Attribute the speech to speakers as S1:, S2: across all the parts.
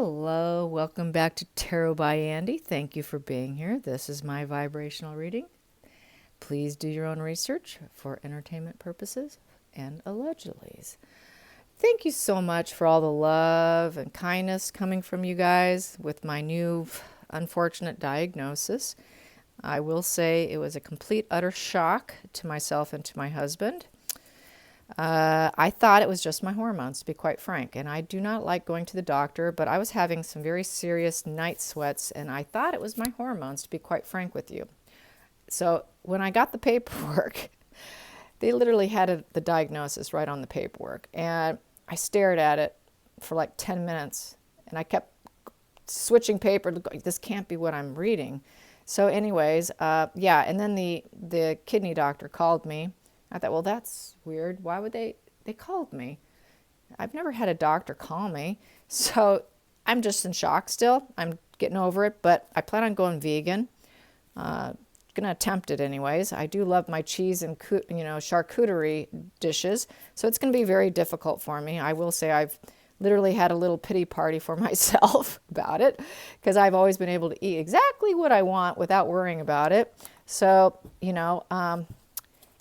S1: Hello, welcome back to Tarot by Andy. Thank you for being here. This is my vibrational reading. Please do your own research for entertainment purposes and allegedly. Thank you so much for all the love and kindness coming from you guys with my new unfortunate diagnosis. I will say it was a complete utter shock to myself and to my husband. I thought it was just my hormones, to be quite frank, and I do not like going to the doctor, but I was having some very serious night sweats, and I thought it was my hormones, to be quite frank with you. So when I got the paperwork, they literally had the diagnosis right on the paperwork, and I stared at it for like 10 minutes, and I kept switching paper. This can't be what I'm reading. So anyways, yeah, and then the kidney doctor called me. I thought, well, that's weird. Why would they called me? I've never had a doctor call me. So I'm just in shock still. I'm getting over it, but I plan on going vegan. Going to attempt it anyways. I do love my cheese and charcuterie dishes. So it's going to be very difficult for me. I will say I've literally had a little pity party for myself about it because I've always been able to eat exactly what I want without worrying about it. So,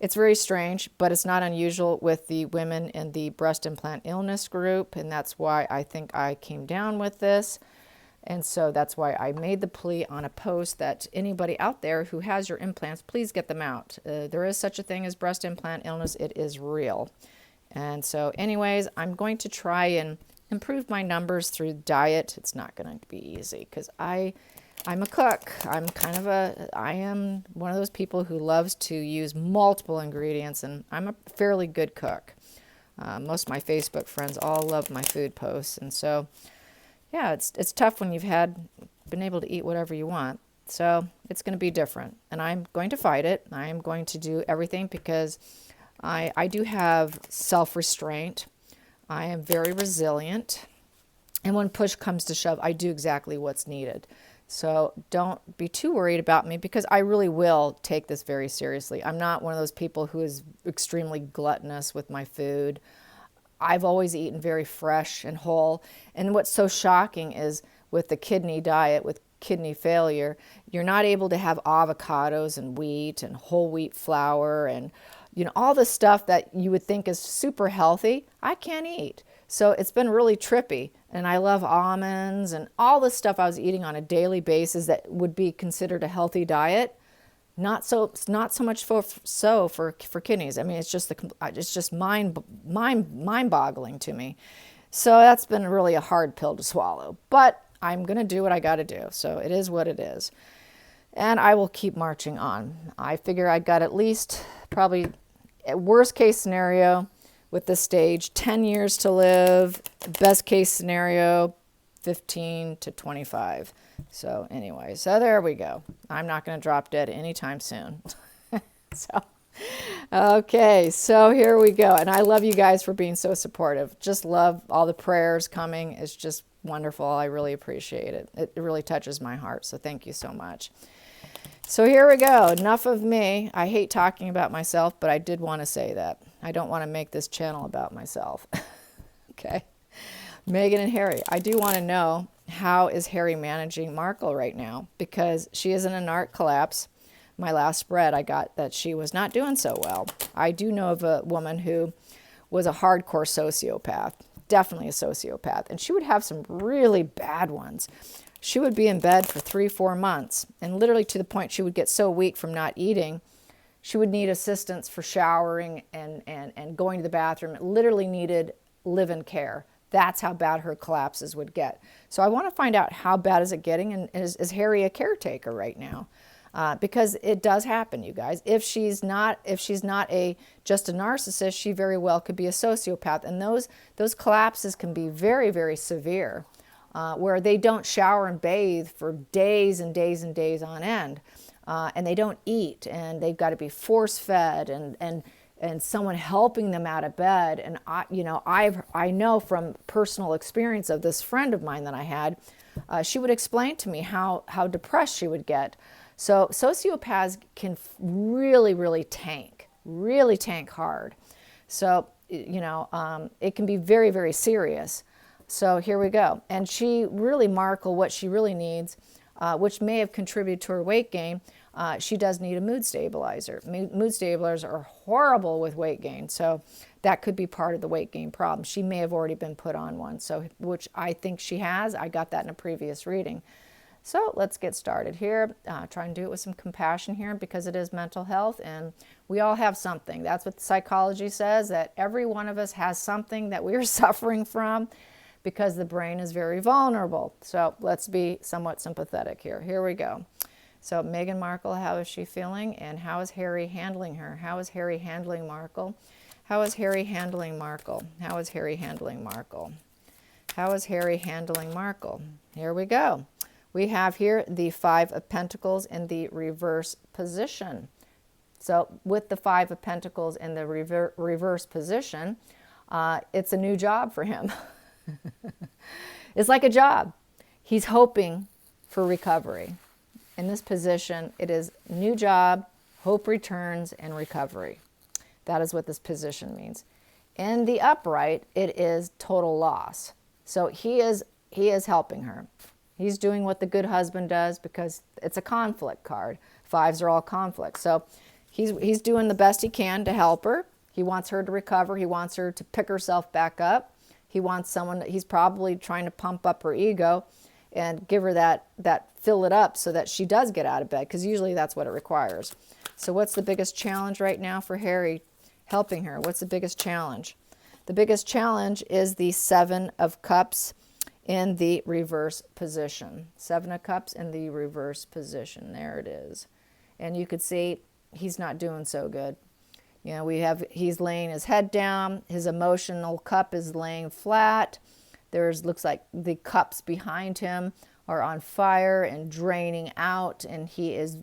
S1: it's very strange, but it's not unusual with the women in the breast implant illness group, and that's why I think I came down with this. And so that's why I made the plea on a post that anybody out there who has your implants, please get them out. There is such a thing as breast implant illness. It is real. And so anyways, I'm going to try and improve my numbers through diet. It's not going to be easy because I'm a cook. I am one of those people who loves to use multiple ingredients, and I'm a fairly good cook. Most of my Facebook friends all love my food posts, and so, yeah, it's tough when you've been able to eat whatever you want. So it's going to be different, and I'm going to fight it. I am going to do everything because I do have self-restraint. I am very resilient, and when push comes to shove, I do exactly what's needed. So don't be too worried about me because I really will take this very seriously. I'm not one of those people who is extremely gluttonous with my food. I've always eaten very fresh and whole. And what's so shocking is with the kidney diet, with kidney failure, you're not able to have avocados and wheat and whole wheat flour and all the stuff that you would think is super healthy. I can't eat. So it's been really trippy, and I love almonds and all the stuff I was eating on a daily basis that would be considered a healthy diet. Not so much for kidneys. I mean, it's just mind-boggling to me. So that's been really a hard pill to swallow. But I'm going to do what I got to do. So it is what it is. And I will keep marching on. I figure I got at least probably worst case scenario with this stage, 10 years to live, best case scenario, 15 to 25. So anyway, so there we go. I'm not going to drop dead anytime soon. Okay, so here we go. And I love you guys for being so supportive. Just love all the prayers coming. It's just wonderful. I really appreciate it. It really touches my heart. So thank you so much. So here we go. Enough of me. I hate talking about myself, but I did want to say that. I don't want to make this channel about myself. Okay. Meghan and Harry. I do want to know, how is Harry managing Markle right now? Because she is in a Narc collapse. My last spread, I got that she was not doing so well. I do know of a woman who was a hardcore sociopath. Definitely a sociopath. And she would have some really bad ones. She would be in bed for 3-4 months, and literally to the point she would get so weak from not eating, she would need assistance for showering and going to the bathroom. It literally needed live-in care. That's how bad her collapses would get. So I want to find out, how bad is it getting, and is Harry a caretaker right now? Because it does happen, you guys. If she's not just a narcissist, she very well could be a sociopath, and those collapses can be very, very severe. Where they don't shower and bathe for days and days and days on end, and they don't eat, and they've got to be force-fed, and someone helping them out of bed. And I know from personal experience of this friend of mine that I had, she would explain to me how depressed she would get. So sociopaths can really tank hard. So it can be very, very serious. So here we go. And she really, Markle, what she really needs, which may have contributed to her weight gain, she does need a mood stabilizer. Mood stabilizers are horrible with weight gain, so that could be part of the weight gain problem. She may have already been put on one, so which I think she has. I got that in a previous reading. So let's get started here. Try and do it with some compassion here because it is mental health and we all have something. That's what psychology says, that every one of us has something that we are suffering from because the brain is very vulnerable. So let's be somewhat sympathetic here. Here we go. So Meghan Markle, how is she feeling? And how is Harry handling her? How is Harry handling Markle? How is Harry handling Markle? How is Harry handling Markle? How is Harry handling Markle? Here we go. We have here the Five of Pentacles in the reverse position. So with the Five of Pentacles in the reverse position, it's a new job for him. It's like a job. He's hoping for recovery. In this position, it is new job, hope returns, and recovery. That is what this position means. In the upright, it is total loss. So he is helping her. He's doing what the good husband does because it's a conflict card. Fives are all conflict. So he's doing the best he can to help her. He wants her to recover. He wants her to pick herself back up. He wants someone, he's probably trying to pump up her ego and give her that fill it up so that she does get out of bed, because usually that's what it requires. So what's the biggest challenge right now for Harry helping her? What's the biggest challenge? The biggest challenge is the Seven of Cups in the reverse position. Seven of Cups in the reverse position. There it is. And you could see he's not doing so good. You know, he's laying his head down. His emotional cup is laying flat. Looks like the cups behind him are on fire and draining out, and he is,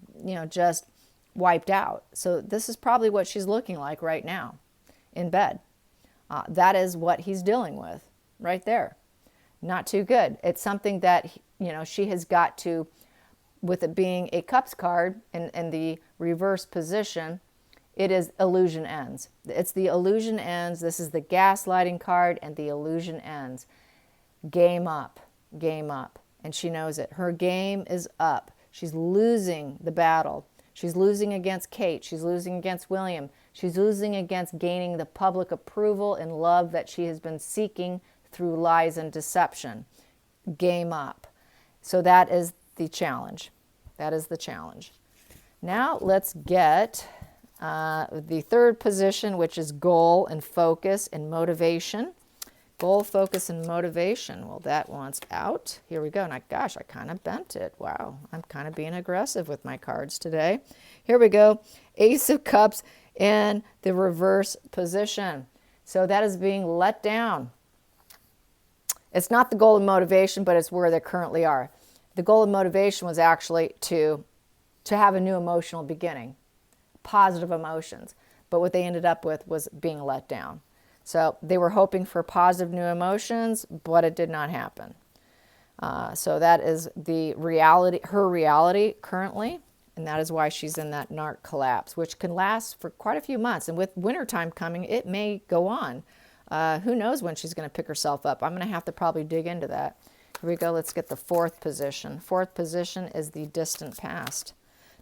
S1: just wiped out. So this is probably what she's looking like right now in bed. That is what he's dealing with right there. Not too good. It's something that, she has got to, with it being a cups card in the reverse position, it is illusion ends. It's the illusion ends. This is the gaslighting card, and the illusion ends. Game up, game up. And she knows it. Her game is up. She's losing the battle. She's losing against Kate. She's losing against William. She's losing against gaining the public approval and love that she has been seeking through lies and deception. Game up. So that is the challenge. That is the challenge. Now let's get the third position, which is goal and focus and motivation. Goal, focus, and motivation. Well, that wants out. Here we go. And I kind of bent it. Wow. I'm kind of being aggressive with my cards today. Here we go. Ace of Cups in the reverse position. So that is being let down. It's not the goal and motivation, but it's where they currently are. The goal and motivation was actually to have a new emotional beginning, positive emotions. But what they ended up with was being let down. So they were hoping for positive new emotions, but it did not happen. So that is the reality, her reality currently, and that is why she's in that Narc collapse, which can last for quite a few months. And with wintertime coming, it may go on. Who knows when she's going to pick herself up? I'm going to have to probably dig into that. Here we go. Let's get the fourth position. Fourth position is the distant past.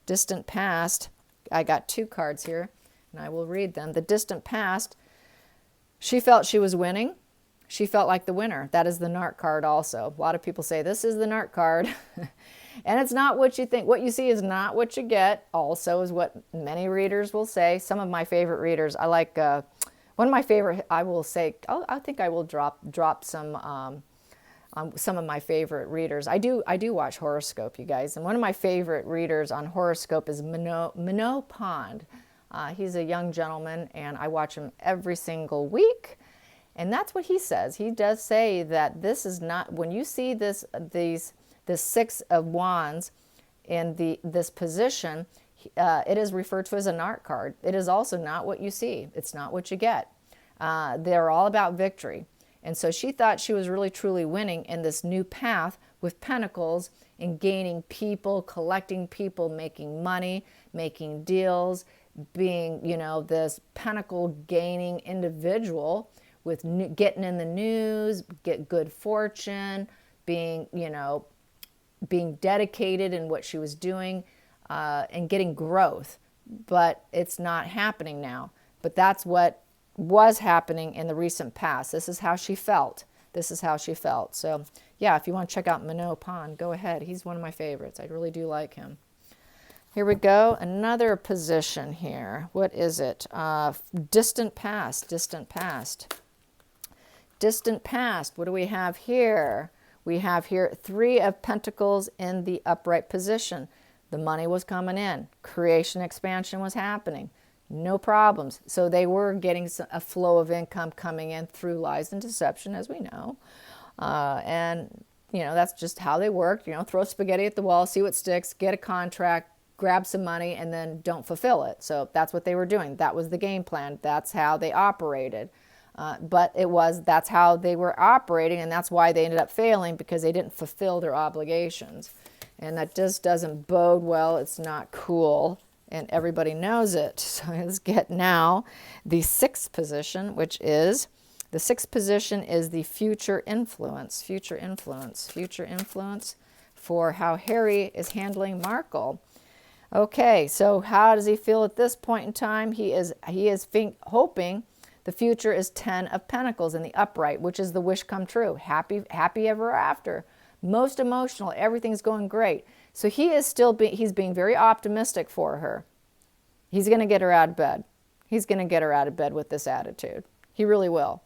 S1: Distant past, I got two cards here, and I will read them. The distant past, she felt she was winning. She felt like the winner. That is the Narc card also. A lot of people say this is the Narc card. And it's not what you think. What you see is not what you get, also is what many readers will say. Some of my favorite readers, I like, one of my favorite, I will say, I think I will drop some of my favorite readers. I do watch horoscope, you guys. And one of my favorite readers on horoscope is Minot Pond. He's a young gentleman, and I watch him every single week. And that's what he says. He does say that this is not, when you see this Six of Wands in this position, it is referred to as a Narc card. It is also not what you see. It's not what you get. They're all about victory. And so she thought she was really truly winning in this new path with Pentacles and gaining people, collecting people, making money, making deals, being, this Pentacle gaining individual with getting in the news, get good fortune, being, being dedicated in what she was doing, and getting growth. But it's not happening now. But that's what was happening in the recent past. This is how she felt. This is how she felt. So, yeah, if you want to check out Minot Pond, go ahead. He's one of my favorites. I really do like him. Here we go. Another position here. What is it? Distant past. Distant past. Distant past. What do we have here? We have here 3 of Pentacles in the upright position. The money was coming in. Creation expansion was happening. No problems. So they were getting a flow of income coming in through lies and deception, as we know. And, that's just how they work. Throw spaghetti at the wall, see what sticks, get a contract, grab some money, and then don't fulfill it. So that's what they were doing. That was the game plan. That's how they operated. But that's how they were operating, and that's why they ended up failing, because they didn't fulfill their obligations. And that just doesn't bode well. It's not cool. And everybody knows it. So let's get now the 6th position, which is, the 6th position is the future influence. Future influence. Future influence for how Harry is handling Markle. Okay, so how does he feel at this point in time? He is hoping the future is 10 of Pentacles in the upright, which is the wish come true. Happy ever after. Most emotional. Everything's going great. So he is he's being very optimistic for her. He's going to get her out of bed. He's going to get her out of bed with this attitude. He really will.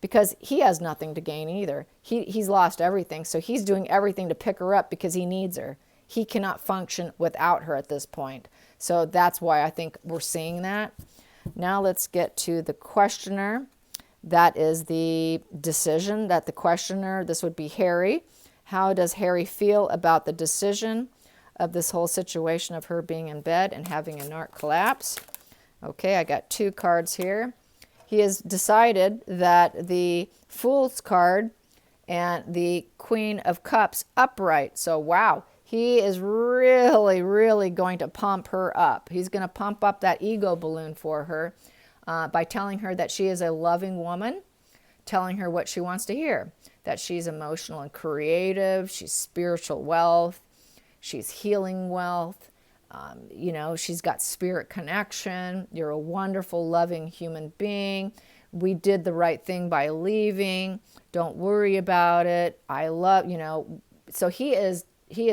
S1: Because he has nothing to gain either. He's lost everything. So he's doing everything to pick her up because he needs her. He cannot function without her at this point. So that's why I think we're seeing that. Now let's get to the questioner. That is the decision that the questioner, this would be Harry. How does Harry feel about the decision of this whole situation of her being in bed and having a narc collapse? Okay, I got 2 cards here. He has decided that the Fool's card and the Queen of Cups upright. So, wow, he is really, really going to pump her up. He's going to pump up that ego balloon for her by telling her that she is a loving woman, telling her what she wants to hear. That she's emotional and creative, she's spiritual wealth, she's healing wealth, she's got spirit connection, you're a wonderful, loving human being, we did the right thing by leaving, don't worry about it, I love, so he is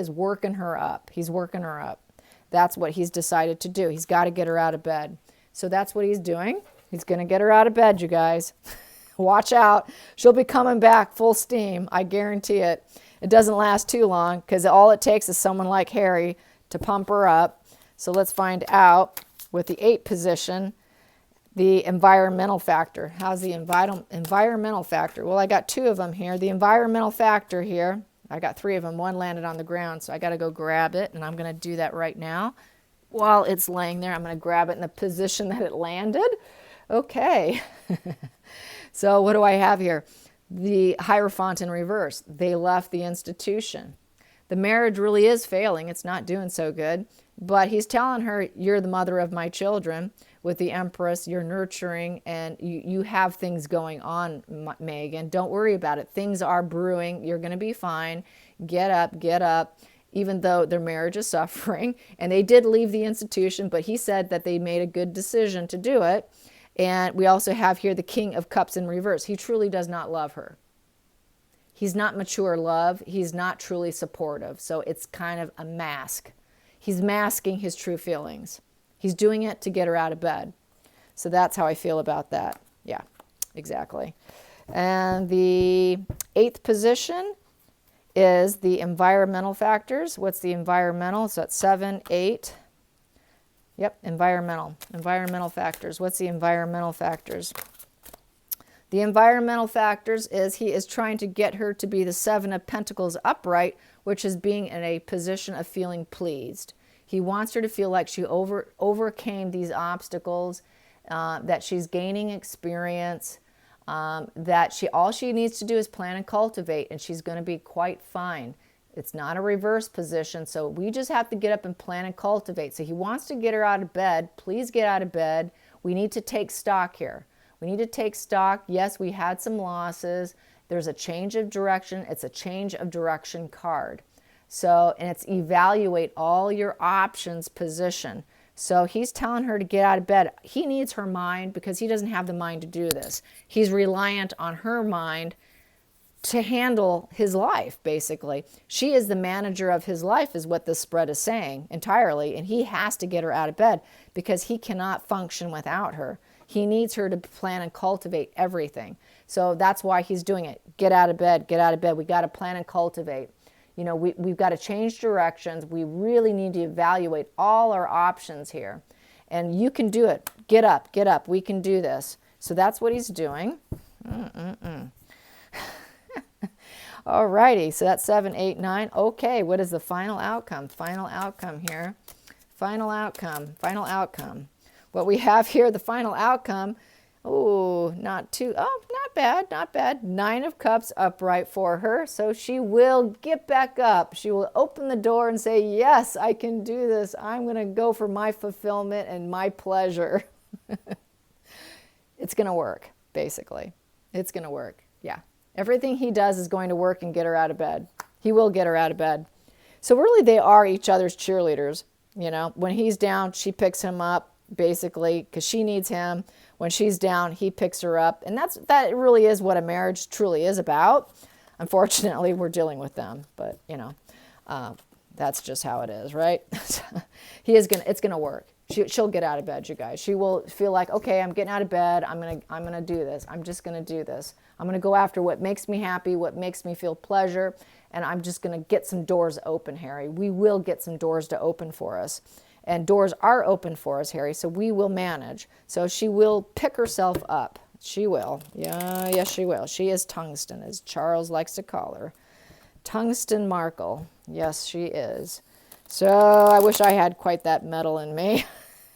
S1: working her up, he's working her up. That's what he's decided to do. He's got to get her out of bed. So that's what he's doing. He's going to get her out of bed, you guys. Watch out. She'll be coming back full steam. I guarantee it. It doesn't last too long because all it takes is someone like Harry to pump her up. So let's find out with the 8th position, the environmental factor. How's the environmental factor? Well, I got 2 of them here. The environmental factor here, I got 3 of them. 1 landed on the ground, so I got to go grab it, and I'm going to do that right now. While it's laying there, I'm going to grab it in the position that it landed. Okay. So what do I have here? The Hierophant in reverse. They left the institution. The marriage really is failing. It's not doing so good. But he's telling her, you're the mother of my children. With the Empress, you're nurturing, and you have things going on, Meghan. Don't worry about it. Things are brewing. You're going to be fine. Get up, get up. Even though their marriage is suffering. And they did leave the institution, but he said that they made a good decision to do it. And we also have here the King of Cups in reverse. He truly does not love her. He's not mature love. He's not truly supportive. So it's kind of a mask. He's masking his true feelings. He's doing it to get her out of bed. So that's how I feel about that. Yeah, exactly. And the 8th position is the environmental factors. What's the environmental? So that's 7, 8. Yep, environmental factors. What's the environmental factors? The environmental factors is he is trying to get her to be the 7 of Pentacles upright, which is being in a position of feeling pleased. He wants her to feel like she overcame these obstacles, that she's gaining experience, that all she needs to do is plan and cultivate, and she's going to be quite fine. It's not a reverse position, so we just have to get up and plan and cultivate. So he wants to get her out of bed. Please get out of bed. We need to take stock here. We need to take stock. Yes, we had some losses. There's a change of direction. It's a change of direction card. So, and it's evaluate all your options position. So he's telling her to get out of bed. He needs her mind because he doesn't have the mind to do this. He's reliant on her mind to handle his life, basically. She is the manager of his life, is what this spread is saying entirely. And he has to get her out of bed because he cannot function without her. He needs her to plan and cultivate everything. So that's why he's doing it. Get out of bed, get out of bed. We got to plan and cultivate. You know, we've got to change directions. We really need to evaluate all our options here. And you can do it. Get up, get up. We can do this. So that's what he's doing. All righty. So that's 7, 8, 9. Okay, what is the final outcome? Final outcome here. Final outcome. Final outcome. What we have here, the final outcome. Oh, not bad, not bad. 9 of Cups upright for her. So she will get back up. She will open the door and say, yes, I can do this. I'm going to go for my fulfillment and my pleasure. It's going to work, basically. It's going to work. Yeah. Everything he does is going to work and get her out of bed. He will get her out of bed. So really they are each other's cheerleaders. You know, when he's down, she picks him up, basically, because she needs him. When she's down, he picks her up. And that really is what a marriage truly is about. Unfortunately, we're dealing with them. But, you know, that's just how it is, right? It's going to work. She'll get out of bed, you guys. She will feel like, okay, I'm getting out of bed. I'm gonna do this. I'm just going to do this. I'm going to go after what makes me happy, what makes me feel pleasure. And I'm just going to get some doors open, Harry. We will get some doors to open for us. And doors are open for us, Harry, so we will manage. So she will pick herself up. She will. Yeah, yes, she will. She is tungsten, as Charles likes to call her. Tungsten Markle. Yes, she is. So I wish I had quite that metal in me.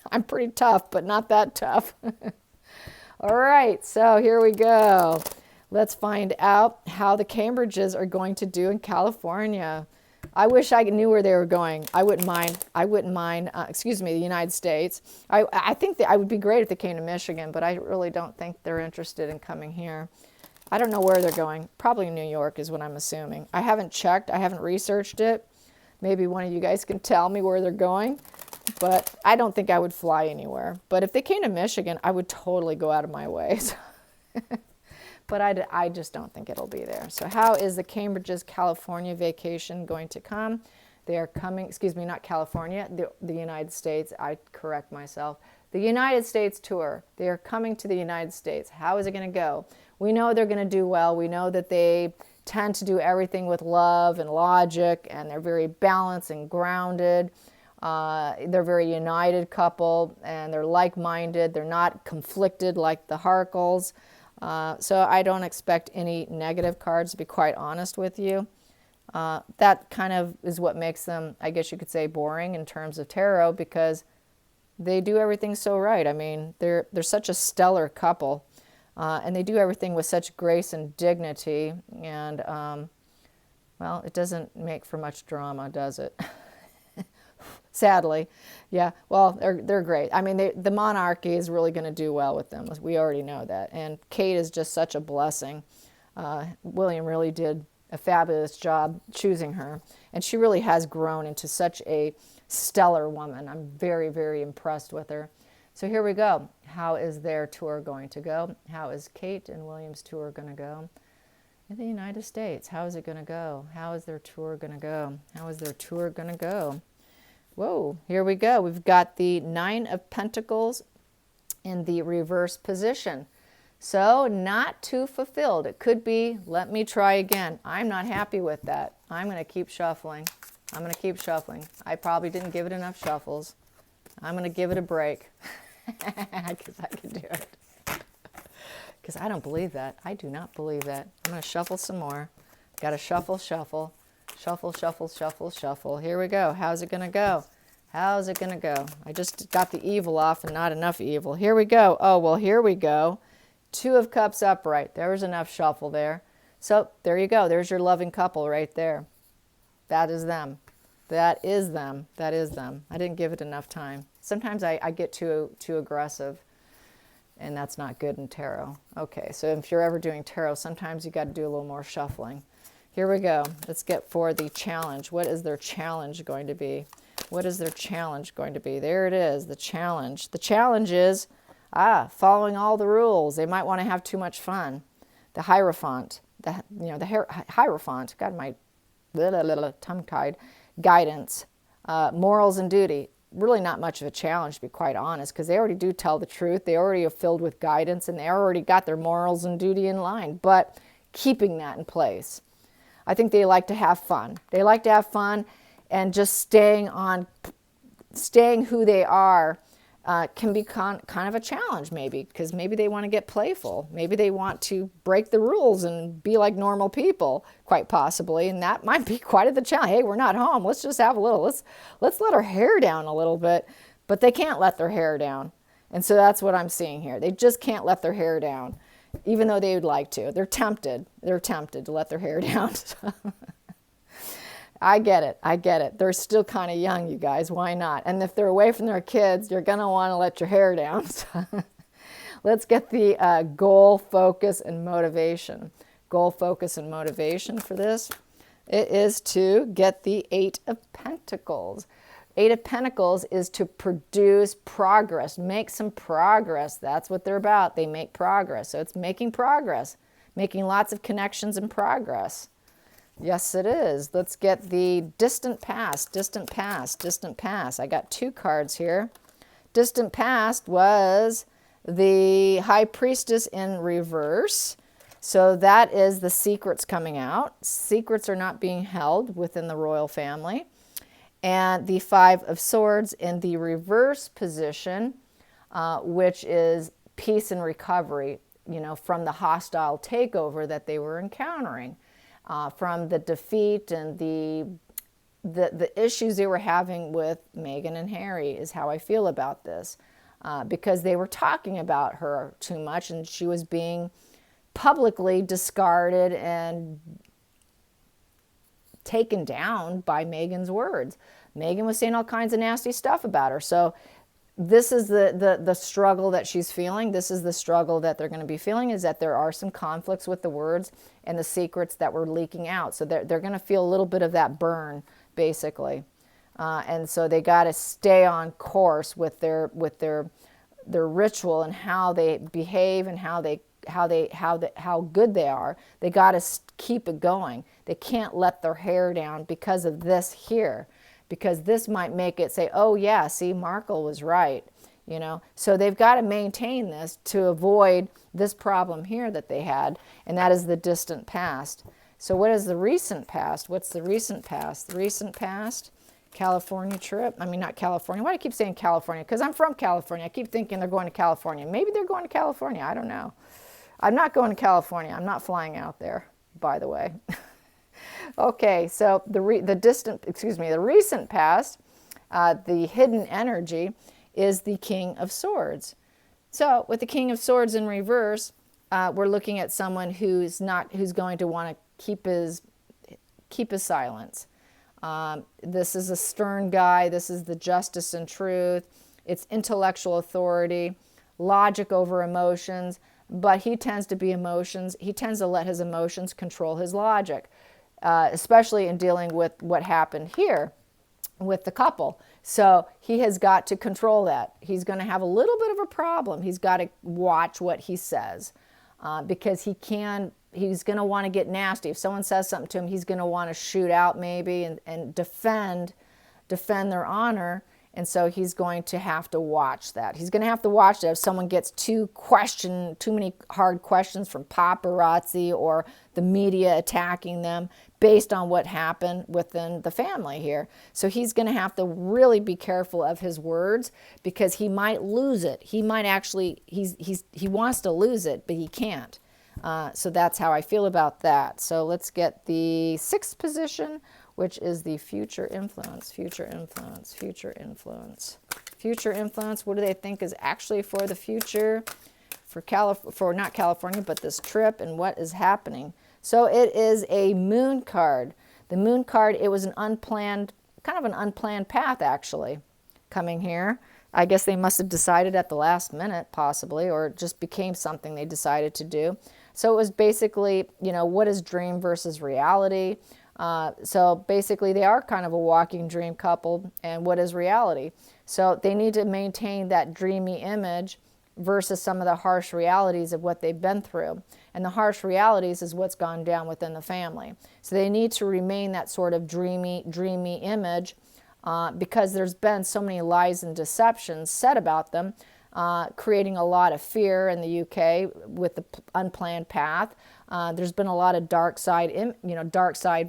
S1: I'm pretty tough, but not that tough. All right, so here we go. Let's find out how the Cambridges are going to do in California. I wish I knew where they were going. I wouldn't mind, the United States. I think that I would be great if they came to Michigan, but I really don't think they're interested in coming here. I don't know where they're going. Probably New York is what I'm assuming. I haven't checked. I haven't researched it. Maybe one of you guys can tell me where they're going, but I don't think I would fly anywhere. But if they came to Michigan, I would totally go out of my way. But I just don't think it'll be there. So how is the Cambridge's California vacation going to come? They are coming, excuse me, not California, the United States. I correct myself. The United States tour. They are coming to the United States. How is it going to go? We know they're going to do well. We know that they tend to do everything with love and logic, and they're very balanced and grounded. They're a very united couple, and they're like-minded. They're not conflicted like the Harkles. So I don't expect any negative cards, to be quite honest with you. That kind of is what makes them, I guess you could say, boring in terms of tarot, because they do everything so right. I mean, they're such a stellar couple, and they do everything with such grace and dignity. And, well, it doesn't make for much drama, does it? Sadly. Yeah, well, they're great. I mean, the monarchy is really going to do well with them. We already know that. And Kate is just such a blessing. William really did a fabulous job choosing her. And she really has grown into such a stellar woman. I'm very, very impressed with her. So here we go. How is their tour going to go? How is Kate and William's tour going to go? In the United States, how is it going to go? How is their tour going to go? How is their tour going to go? Whoa, here we go. We've got the 9 of Pentacles in the reverse position. So not too fulfilled. It could be, let me try again. I'm not happy with that. I'm going to keep shuffling. I'm going to keep shuffling. I probably didn't give it enough shuffles. I'm going to give it a break because I can do it. Because I don't believe that. I do not believe that. I'm going to shuffle some more. Got to shuffle, shuffle. Shuffle, shuffle, shuffle, shuffle. Here we go. How's it going to go? How's it going to go? I just got the evil off and not enough evil. Here we go. Oh, well, here we go. 2 of Cups upright. There was enough shuffle there. So there you go. There's your loving couple right there. That is them. That is them. That is them. I didn't give it enough time. Sometimes I get too aggressive. and that's not good in tarot. Okay, so if you're ever doing tarot, sometimes you got to do a little more shuffling. Here we go. Let's get for the challenge. What is their challenge going to be? What is their challenge going to be? There it is, the challenge. The challenge is, following all the rules. They might want to have too much fun. The Hierophant, the Hierophant, God, my tongue-tied, guidance, morals and duty. Really not much of a challenge, to be quite honest, because they already do tell the truth. They already are filled with guidance, and they already got their morals and duty in line, but keeping that in place. I think they like to have fun. They like to have fun, and just staying who they are can be kind of a challenge, maybe, because maybe they want to get playful. Maybe they want to break the rules and be like normal people, quite possibly, and that might be quite the challenge. Hey, we're not home. Let's just have a little. Let's let our hair down a little bit, but they can't let their hair down, and so that's what I'm seeing here. They just can't let their hair down, even though they would like to. They're tempted. They're tempted to let their hair down. I get it. They're still kind of young, you guys. Why not? And if they're away from their kids, you're going to want to let your hair down. So let's get the goal, focus, and motivation. Goal, focus, and motivation for this. It is to get the 8 of Pentacles. 8 of Pentacles is to produce progress, make some progress. That's what they're about. They make progress. So it's making progress, making lots of connections and progress. Yes, it is. Let's get the distant past, distant past, distant past. I got 2 cards here. Distant past was the High Priestess in reverse. So that is the secrets coming out. Secrets are not being held within the royal family. And the 5 of Swords in the reverse position, which is peace and recovery, from the hostile takeover that they were encountering. From the defeat and the issues they were having with Meghan and Harry is how I feel about this. Because they were talking about her too much, and she was being publicly discarded and taken down by Meghan's words. Meghan was saying all kinds of nasty stuff about her. So this is the struggle that she's feeling. This is the struggle that they're going to be feeling, is that there are some conflicts with the words and the secrets that were leaking out. So they're going to feel a little bit of that burn, basically. And so they got to stay on course with their ritual and how they behave and how good they are. They got to keep it going. They can't let their hair down because of this here. Because this might make it say, oh yeah, see, Markle was right, So they've got to maintain this to avoid this problem here that they had, and that is the distant past. So what is the recent past? What's the recent past? The recent past, California trip. I mean, not California. Why do I keep saying California? Because I'm from California. I keep thinking they're going to California. Maybe they're going to California. I don't know. I'm not going to California. I'm not flying out there, by the way. Okay, so the recent past, the hidden energy is the King of Swords. So with the King of Swords in reverse, we're looking at someone who's going to want to keep his silence. This is a stern guy. This is the justice and truth. It's intellectual authority, logic over emotions, but he tends to be emotions. He tends to let his emotions control his logic. Especially in dealing with what happened here with the couple. So he has got to control that. He's going to have a little bit of a problem. He's got to watch what he says because he's going to want to get nasty. If someone says something to him, he's going to want to shoot out maybe and defend their honor. And so he's going to have to watch that. He's going to have to watch that if someone gets too many hard questions from paparazzi or the media attacking them based on what happened within the family here. So he's going to have to really be careful of his words because he might lose it. He might actually, he wants to lose it, but he can't. So that's how I feel about that. So let's get the 6th position, which is the future influence, future influence, future influence. Future influence, what do they think is actually for the future, for not California, but this trip and what is happening? So it is a moon card. The moon card, it was an unplanned, kind of an unplanned path actually, coming here. I guess they must have decided at the last minute, possibly, or it just became something they decided to do. So it was basically, you know, what is dream versus reality? So basically, they are kind of a walking dream couple, and what is reality? So they need to maintain that dreamy image versus some of the harsh realities of what they've been through. And the harsh realities is what's gone down within the family. So they need to remain that sort of dreamy image because there's been so many lies and deceptions said about them, creating a lot of fear in the UK with the unplanned path. There's been a lot of dark side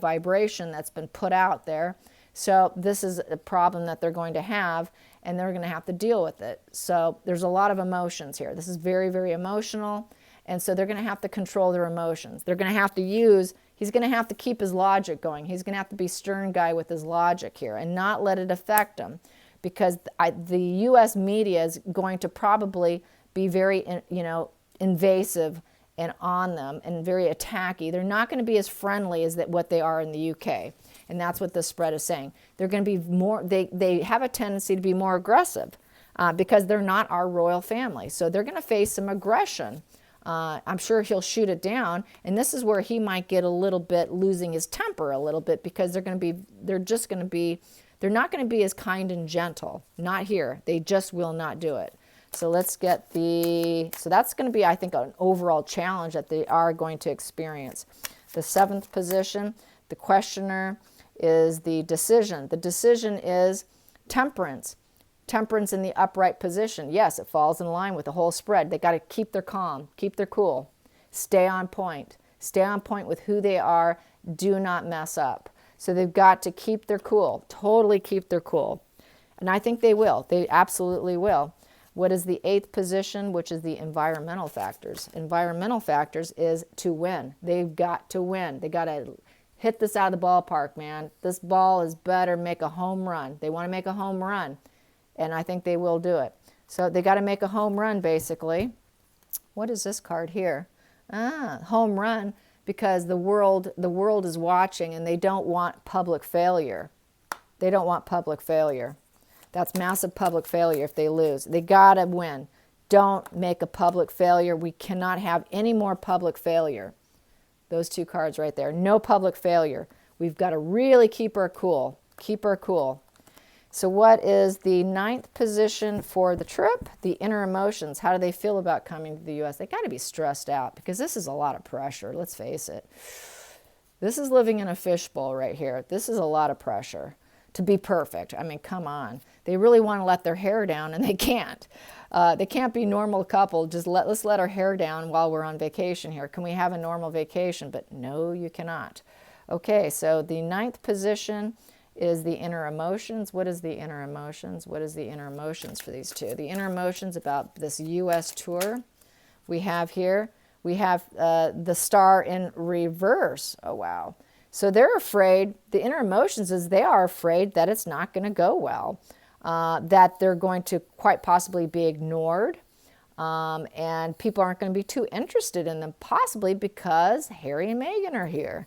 S1: vibration that's been put out there. So this is a problem that they're going to have, and they're going to have to deal with it. So there's a lot of emotions here. This is very, very emotional, and so they're going to have to control their emotions. They're going to have to he's going to have to keep his logic going. He's going to have to be stern guy with his logic here and not let it affect him, because the U.S. media is going to probably be very, invasive and on them and very attacky. They're not going to be as friendly as what they are in the UK. And that's what the spread is saying. They're going to be more, they have a tendency to be more aggressive because they're not our royal family. So they're going to face some aggression. I'm sure he'll shoot it down. And this is where he might get a little bit losing his temper a little bit, because they're not going to be as kind and gentle. Not here. They just will not do it. So let's get so that's going to be, I think, an overall challenge that they are going to experience. The 7th position, the questioner, is the decision. The decision is temperance. Temperance in the upright position. Yes, it falls in line with the whole spread. They got to keep their calm, keep their cool, stay on point. Stay on point with who they are. Do not mess up. So they've got to keep their cool, totally keep their cool. And I think they will. They absolutely will. What is the 8th position, which is the environmental factors? Environmental factors is to win. They've got to win. They got to hit this out of the ballpark, man. This ball is better make a home run. They want to make a home run, and I think they will do it. So they got to make a home run, basically. What is this card here? Home run, because the world is watching, and they don't want public failure. They don't want public failure. That's massive public failure if they lose. They got to win. Don't make a public failure. We cannot have any more public failure. Those two cards right there. No public failure. We've got to really keep our cool. Keep our cool. So what is the 9th position for the trip? The inner emotions. How do they feel about coming to the U.S.? They got to be stressed out, because this is a lot of pressure. Let's face it. This is living in a fishbowl right here. This is a lot of pressure to be perfect. I mean, come on. They really want to let their hair down, and they can't. They can't be normal couple. Just let's let our hair down while we're on vacation here. Can we have a normal vacation? But no, you cannot. Okay, so the 9th position is the inner emotions. What is the inner emotions? What is the inner emotions for these two? The inner emotions about this U.S. tour we have here. We have the star in reverse. Oh, wow. So they're afraid, the inner emotions is they are afraid that it's not going to go well, that they're going to quite possibly be ignored, and people aren't going to be too interested in them, possibly because Harry and Meghan are here,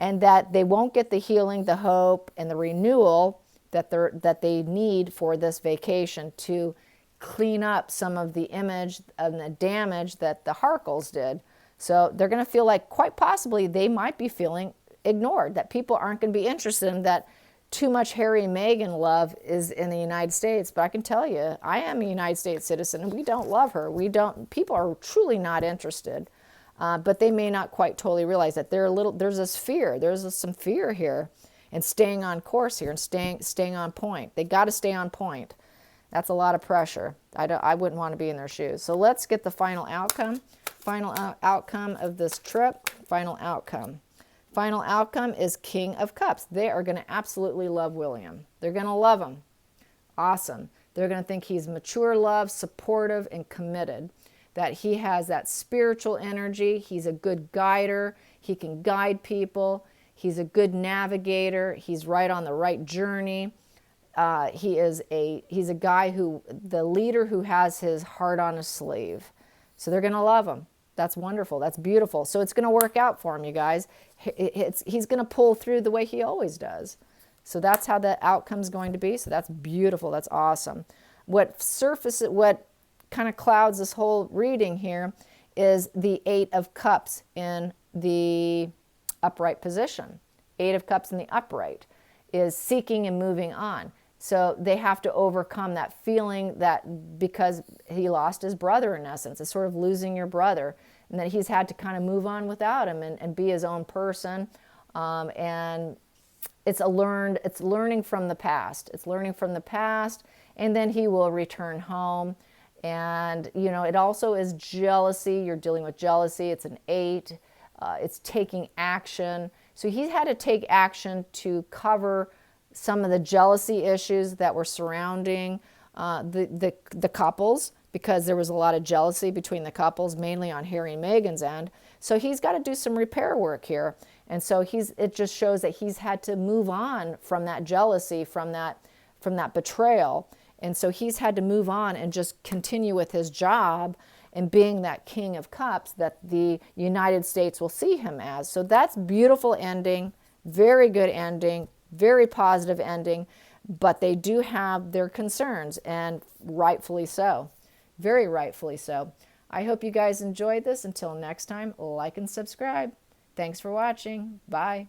S1: and that they won't get the healing, the hope, and the renewal that they need for this vacation to clean up some of the image and the damage that the Harkles did. So they're going to feel like quite possibly they might be feeling ignored, that people aren't going to be interested in that. Too much Harry and Meghan love is in the United States, but I can tell you, I am a United States citizen, and we don't love her. People are truly not interested, but they may not quite totally realize that there's this fear, some fear here, and staying on course here, and staying on point. They got to stay on point. That's a lot of pressure. I wouldn't want to be in their shoes. So let's get the final outcome. Final outcome of this trip. Final outcome. Final outcome is King of Cups. They are going to absolutely love William. They're going to love him. Awesome. They're going to think he's mature love, supportive, and committed. That he has that spiritual energy. He's a good guider. He can guide people. He's a good navigator. He's right on the right journey. He's a guy the leader who has his heart on his sleeve. So they're going to love him. That's wonderful. That's beautiful. So it's going to work out for him, you guys. He's going to pull through the way he always does. So that's how the outcome's going to be. So that's beautiful. That's awesome. what kind of clouds this whole reading here is the Eight of Cups in the upright position. Eight of Cups in the upright is seeking and moving on. So they have to overcome that feeling that because he lost his brother, in essence, it's sort of losing your brother, and that he's had to kind of move on without him and be his own person. And it's learning from the past. It's learning from the past, and then he will return home. And, you know, it also is jealousy. You're dealing with jealousy. It's an 8. It's taking action. So he's had to take action to cover some of the jealousy issues that were surrounding the couples, because there was a lot of jealousy between the couples, mainly on Harry and Meghan's end. So he's got to do some repair work here. And so it just shows that he's had to move on from that jealousy, from that betrayal. And so he's had to move on and just continue with his job and being that King of Cups that the United States will see him as. So that's beautiful ending, very good ending, very positive ending, but they do have their concerns, and rightfully so, very rightfully so. I hope you guys enjoyed this. Until next time, like and subscribe. Thanks for watching. Bye.